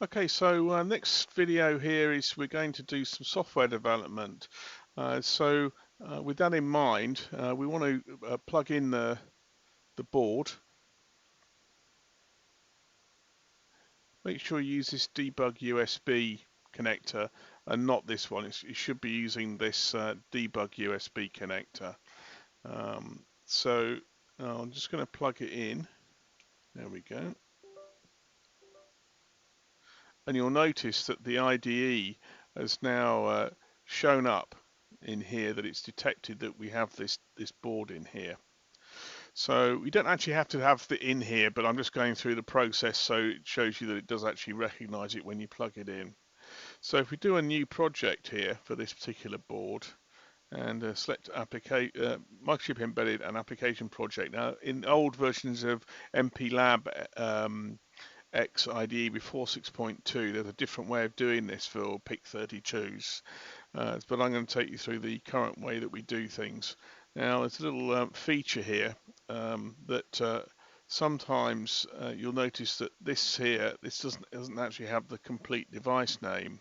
Okay, so next video here is we're going to do some software development. With that in mind, we want to plug in the board. Make sure you use this debug USB connector and not this one. You should be using this debug USB connector. I'm just going to plug it in. There we go. And you'll notice that the IDE has now shown up in here, that it's detected that we have this board in here. So we don't actually have to have the in here, but I'm just going through the process so it shows you that it does actually recognize it when you plug it in. So if we do a new project here for this particular board and select Microchip Embedded and Application Project. Now in old versions of MPLAB X IDE before 6.2, there's a different way of doing this for PIC32s, but I'm going to take you through the current way that we do things. Now there's a little feature here that sometimes you'll notice that this doesn't actually have the complete device name.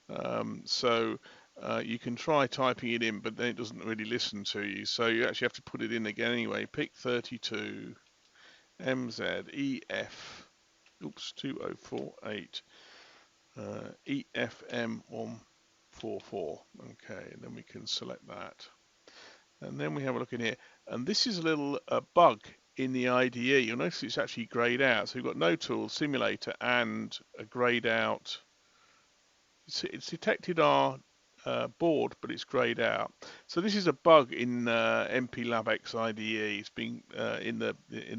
You can try typing it in, but then it doesn't really listen to you. So you actually have to put it in again anyway. PIC32MZ EF. Oops, 2048 EFM144. Okay, and then we can select that. And then we have a look in here. And this is a little bug in the IDE. You'll notice it's actually grayed out. So we've got no tools, simulator, and a grayed out. It's detected our board, but it's grayed out. So this is a bug in MPLAB X IDE. It's been in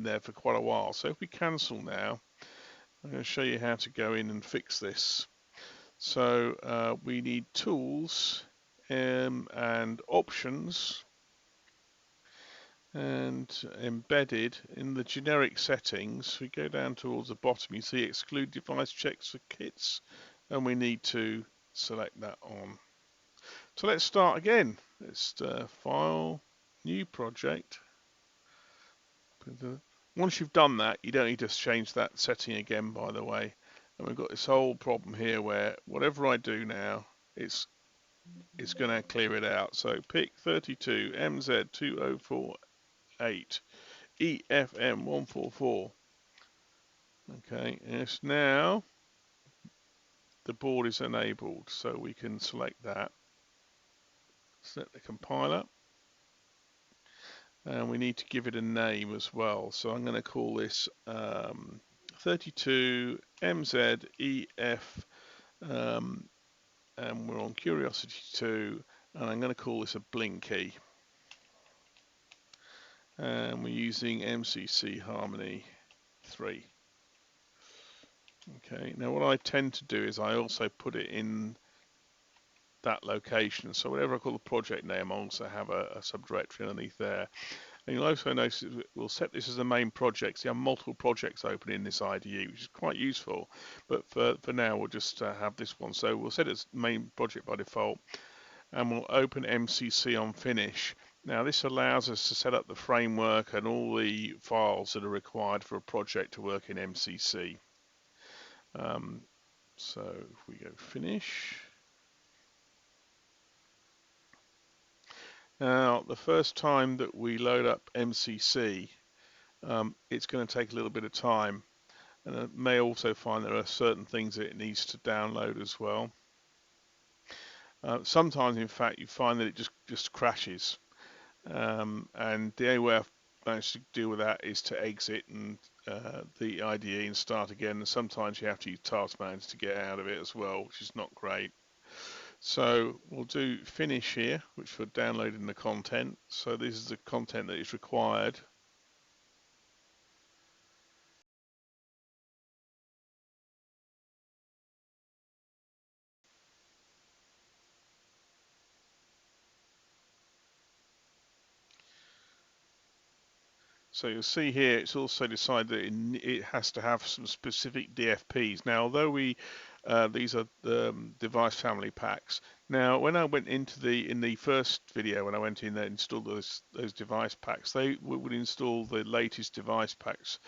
there for quite a while. So if we cancel now, I'm going to show you how to go in and fix this. So we need tools and options, and embedded in the generic settings. We go down towards the bottom, you see exclude device checks for kits, and we need to select that on. So let's start again. Let's file, new project. Once you've done that, you don't need to change that setting again, by the way. And we've got this whole problem here where whatever I do now, it's going to clear it out. So PIC32MZ2048 EFM144. Okay, yes, now the board is enabled, so we can select that. Select the compiler. And we need to give it a name as well. So I'm going to call this 32MZ EF, and we're on Curiosity 2, and I'm going to call this a Blinky. And we're using MCC Harmony 3. Okay, now what I tend to do is I also put it in that location. So whatever I call the project name, I also have a subdirectory underneath there. And you'll also notice we'll set this as the main project. So you have multiple projects open in this IDE, which is quite useful. But for now, we'll just have this one. So we'll set it as main project by default, and we'll open MCC on finish. Now this allows us to set up the framework and all the files that are required for a project to work in MCC. So if we go finish. Now, the first time that we load up MCC, it's going to take a little bit of time, and it may also find there are certain things that it needs to download as well. Sometimes, in fact, you find that it just crashes, and the only way I've managed to deal with that is to exit and the IDE and start again. And sometimes you have to use Task Manager to get out of it as well, which is not great. So we'll do finish here, which for downloading the content. So this is the content that is required. So you'll see here, it's also decided that it has to have some specific DFPs. Now, although these are device family packs. Now, when I went into in the first video, when I went in there and installed those device packs, they would install the latest device packs.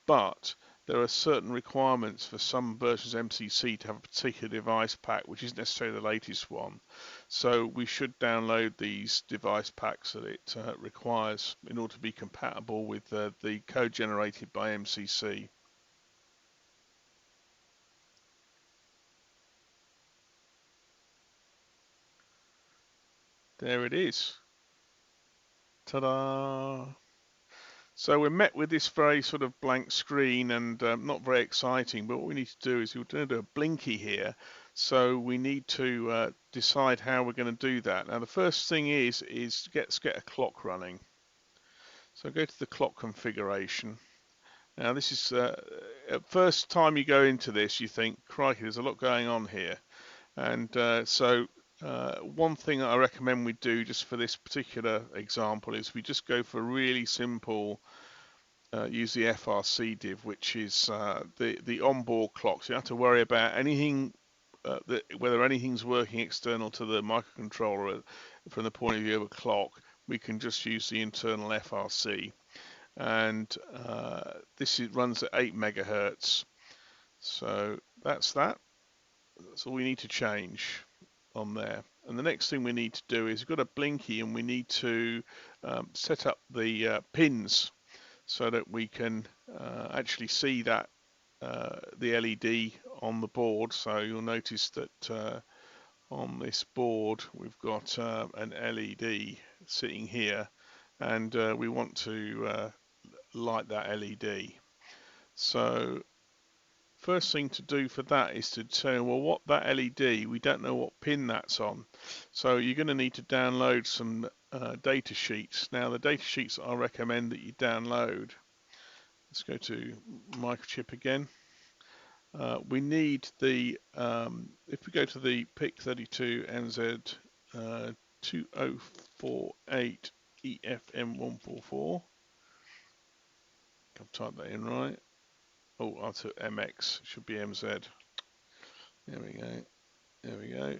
But there are certain requirements for some versions of MCC to have a particular device pack, which isn't necessarily the latest one. So we should download these device packs that it requires in order to be compatible with the code generated by MCC. There it is. Ta-da! So we're met with this very sort of blank screen and not very exciting, but what we need to do is we're going to do a Blinky here. So we need to decide how we're going to do that. Now the first thing is let's get a clock running. So go to the clock configuration. Now this is, at first time you go into this, you think, crikey, there's a lot going on here. And one thing that I recommend we do just for this particular example is we just go for really simple, use the FRC div, which is the onboard clock. So you don't have to worry about anything, whether anything's working external to the microcontroller from the point of view of a clock. We can just use the internal FRC. And this runs at 8 megahertz. So that's that. That's all we need to change on there. And the next thing we need to do is we've got a Blinky and we need to set up the pins so that we can actually see that the LED on the board. So you'll notice that on this board we've got an LED sitting here, and we want to light that LED. So first thing to do for that is to say, well, what that LED, we don't know what pin that's on. So you're going to need to download some data sheets. Now the data sheets I recommend that you download, let's go to microchip again. We need the, if we go to the PIC32MZ 2048 EFM144, I've typed that in right. Oh, I'll put MX, should be MZ. There we go. There we go.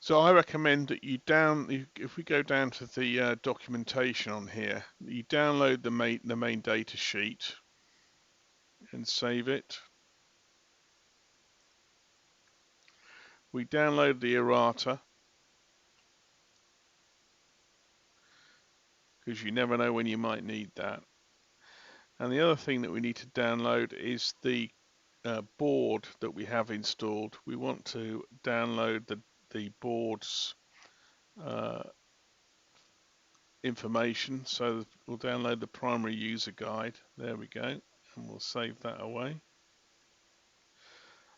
So I recommend that you if we go down to the documentation on here, you download the main data sheet and save it. We download the errata, because you never know when you might need that. And the other thing that we need to download is the board that we have installed. We want to download the board's information. So we'll download the primary user guide. There we go. And we'll save that away.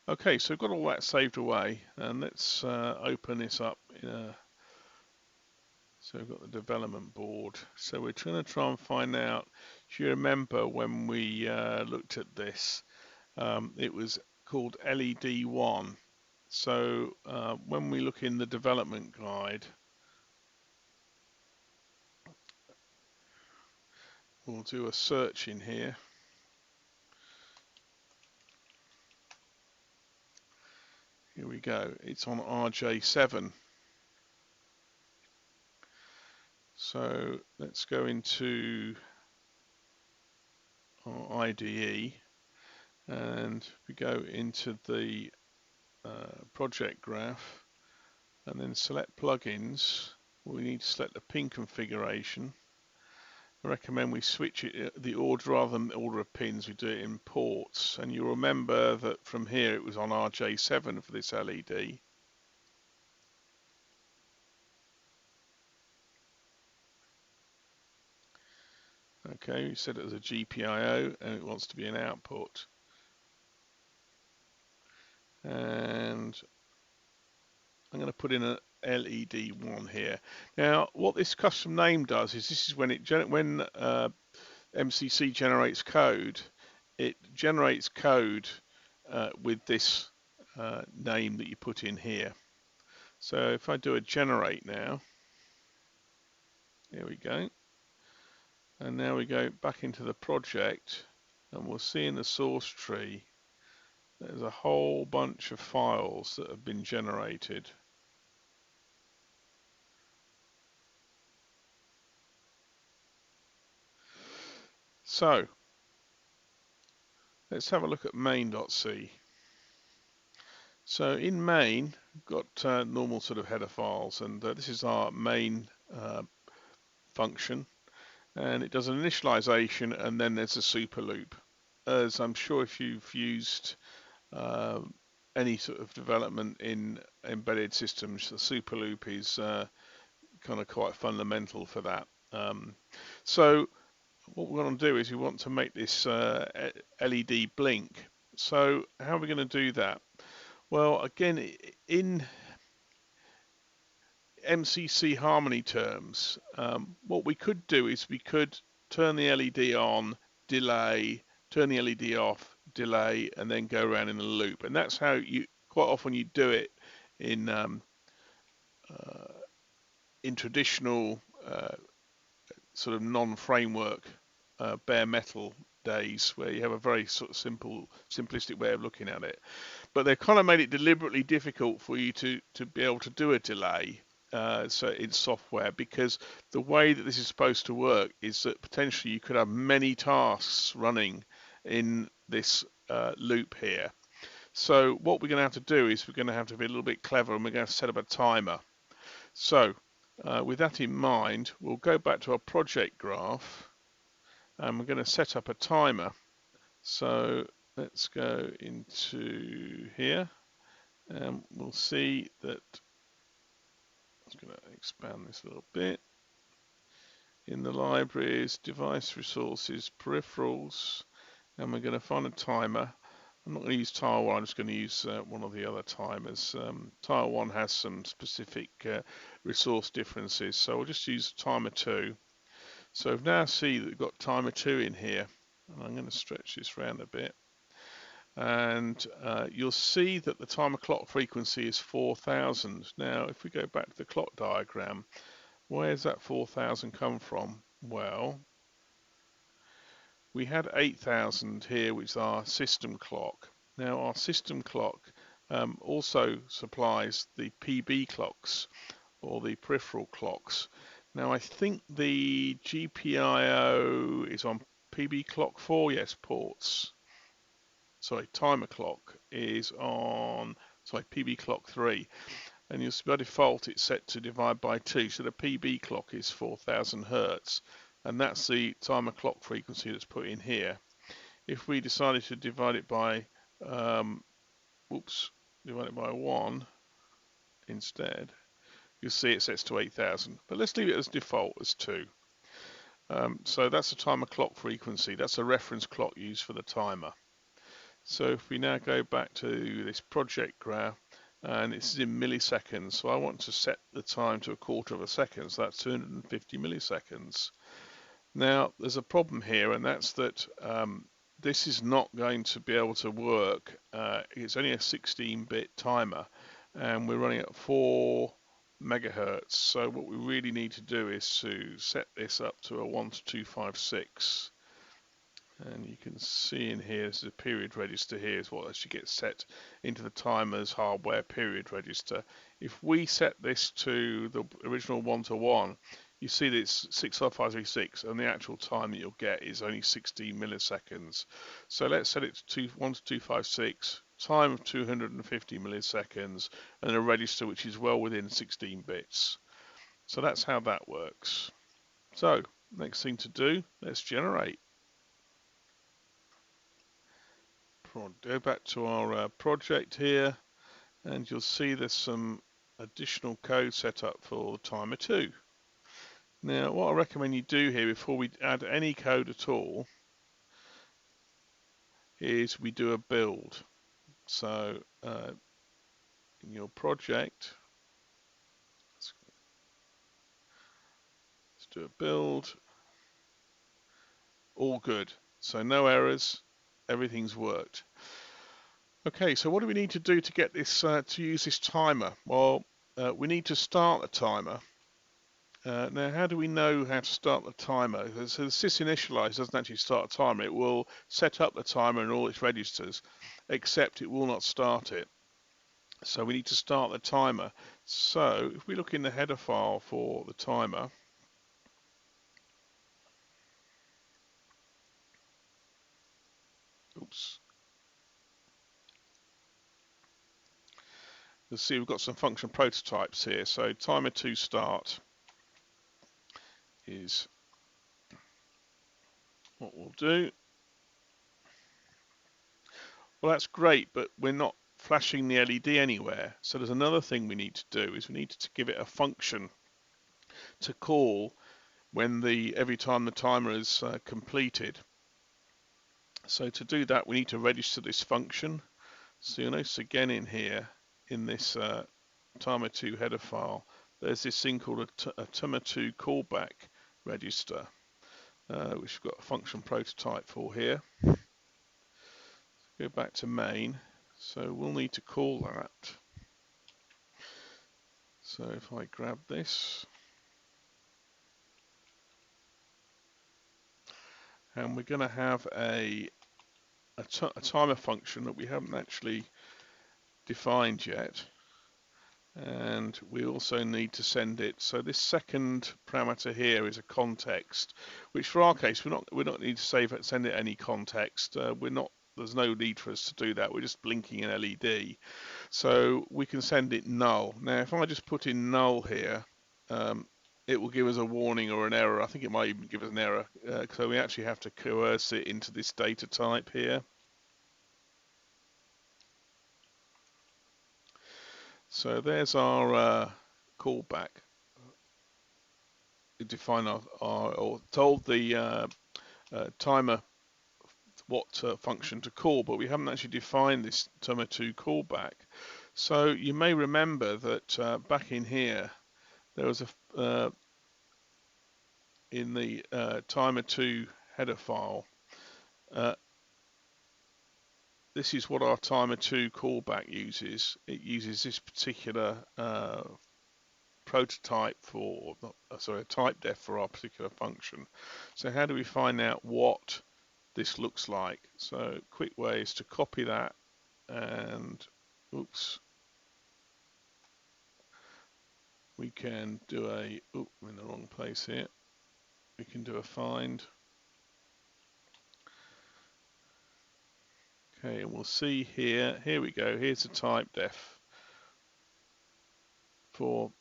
Okay, so we've got all that saved away. And let's open this up in a... So we've got the development board. So we're trying to try and find out, if you remember when we looked at this, it was called LED1. So when we look in the development guide, we'll do a search in here. Here we go, it's on RJ7. So let's go into our IDE and we go into the project graph and then select plugins. We need to select the pin configuration. I recommend we switch it the order rather than the order of pins. We do it in ports, and you'll remember that from here it was on RJ7 for this LED. Okay, we set it as a GPIO and it wants to be an output. And I'm going to put in a LED1 here. Now, what this custom name does is this is when MCC generates code, it generates code with this name that you put in here. So if I do a generate now, here we go. And now we go back into the project and we'll see in the source tree there's a whole bunch of files that have been generated. So let's have a look at main.c. So in main, we've got normal sort of header files, and this is our main function, and it does an initialization, and then there's a super loop. As I'm sure if you've used any sort of development in embedded systems, the super loop is kind of quite fundamental for that. So what we're going to do is we want to make this LED blink. So how are we going to do that? Well, again, in MCC Harmony terms, what we could do is we could turn the LED on, delay, turn the LED off, delay, and then go around in a loop. And that's how you quite often you do it in traditional sort of non-framework bare metal days, where you have a very sort of simplistic way of looking at it. But they've kind of made it deliberately difficult for you to be able to do a delay. So in software, because the way that this is supposed to work is that potentially you could have many tasks running in this loop here. So what we're going to have to do is we're going to have to be a little bit clever, and we're going to set up a timer. So with that in mind, we'll go back to our project graph, and we're going to set up a timer. So let's go into here, and we'll see that I'm going to expand this a little bit. In the libraries, device resources, peripherals, and we're going to find a timer. I'm not going to use tile 1, I'm just going to use one of the other timers. Tile 1 has some specific resource differences, so we'll just use timer 2. So we've now see that we've got timer 2 in here, and I'm going to stretch this around a bit. And you'll see that the timer clock frequency is 4000. Now, if we go back to the clock diagram, where's that 4000 come from? Well, we had 8000 here, which is our system clock. Now, our system clock also supplies the PB clocks, or the peripheral clocks. Now, I think the GPIO is on PB clock 4, yes, ports. Sorry, timer clock is on, sorry, PB clock 3. And you'll see by default it's set to divide by 2, so the PB clock is 4000 Hertz, and that's the timer clock frequency that's put in here. If we decided to divide it by, divide it by 1 instead, you'll see it sets to 8000. But let's leave it as default as 2. So that's the timer clock frequency. That's a reference clock used for the timer. So if we now go back to this project graph, and it's in milliseconds, so I want to set the time to 1/4 of a second, so that's 250 milliseconds. Now there's a problem here, and that's that this is not going to be able to work. It's only a 16-bit timer, and we're running at 4 megahertz. So what we really need to do is to set this up to a 1-256. And you can see in here, this is a period register here, is what actually gets set into the timer's hardware period register. If we set this to the original 1-to-1, you see that it's 65536, and the actual time that you'll get is only 16 milliseconds. So let's set it to 1-256, time of 250 milliseconds, and a register which is well within 16 bits. So that's how that works. So next thing to do, let's generate. Go back to our project here, and you'll see there's some additional code set up for timer 2. Now, what I recommend you do here before we add any code at all is we do a build. So in your project, let's do a build. All good. So no errors. Everything's worked. Okay, so what do we need to do to get this to use this timer? Well, we need to start the timer. Now, how do we know how to start the timer? So the sysinitialize doesn't actually start a timer. It will set up the timer and all its registers, except it will not start it. So we need to start the timer. So if we look in the header file for the timer, oops. You'll see we've got some function prototypes here. So timer 2 start is what we'll do. Well, that's great, but we're not flashing the LED anywhere. So there's another thing we need to do is we need to give it a function to call when every time the timer is completed. So to do that, we need to register this function. So you'll notice again in here, in this timer 2 header file, there's this thing called a timer 2 callback register, which we've got a function prototype for here. Go back to main. So we'll need to call that. So if I grab this, and we're going to have a timer function that we haven't actually defined yet, and we also need to send it. So this second parameter here is a context, which for our case we're not need to send it any context. There's no need for us to do that. We're just blinking an LED, so we can send it null. Now, if I just put in null here, it will give us a warning or an error. I think it might even give us an error. So we actually have to coerce it into this data type here. So there's our callback. We define or told the timer what function to call, but we haven't actually defined this timer 2 callback. So you may remember that back in here, there was in the timer 2 header file, this is what our timer 2 callback uses. It uses this particular prototype for, a type def for our particular function. So how do we find out what this looks like? So quick way is to copy that and oops, we can do I'm in the wrong place here. We can do a find. Okay, and we'll see here we go, here's the type def for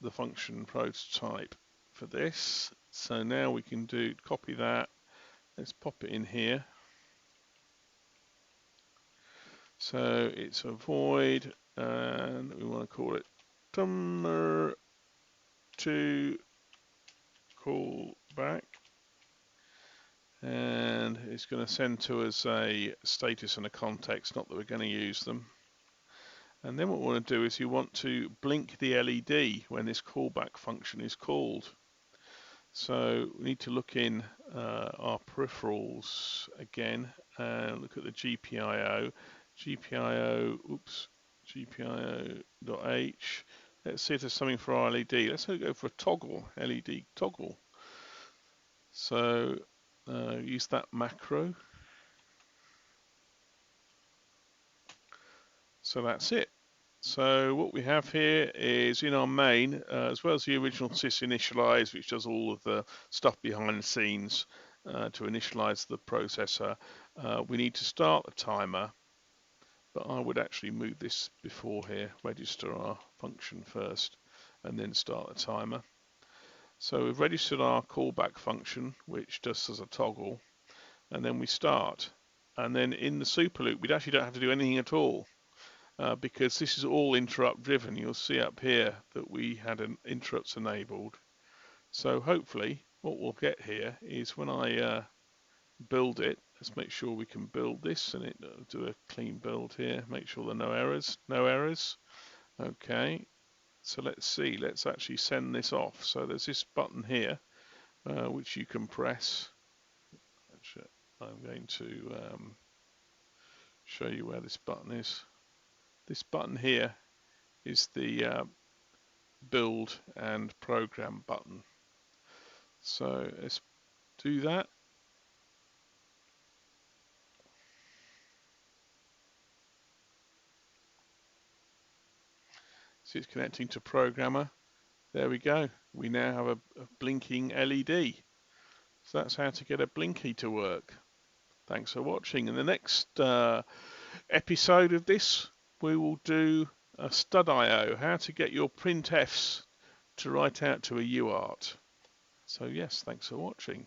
the function prototype for this. So now we can copy that. Let's pop it in here. So it's a void, and we want to call it timer 2 callback, and it's going to send to us a status and a context, not that we're going to use them. And then what we want to do is you want to blink the LED when this callback function is called. So we need to look in our peripherals again and look at the GPIO. GPIO.h. Let's see if there's something for our LED. Let's go for a toggle, LED toggle. So use that macro. So that's it. So what we have here is in our main, as well as the original sysinitialize, which does all of the stuff behind the scenes to initialize the processor, we need to start the timer. But I would actually move this before here, register our function first, and then start the timer. So we've registered our callback function, which just as a toggle, and then we start. And then in the super loop, we actually don't have to do anything at all, because this is all interrupt driven. You'll see up here that we had an interrupts enabled. So hopefully what we'll get here is when I build it, let's make sure we can build this and do a clean build here, make sure there are no errors. Okay, so let's see, let's actually send this off. So there's this button here which you can press. Actually, I'm going to show you where this button is. This button here is the build and program button. So let's do that. See, it's connecting to programmer. There we go. We now have a blinking LED. So that's how to get a Blinky to work. Thanks for watching. In the next episode of this, we will do a stud.io, how to get your printfs to write out to a UART. So yes, thanks for watching.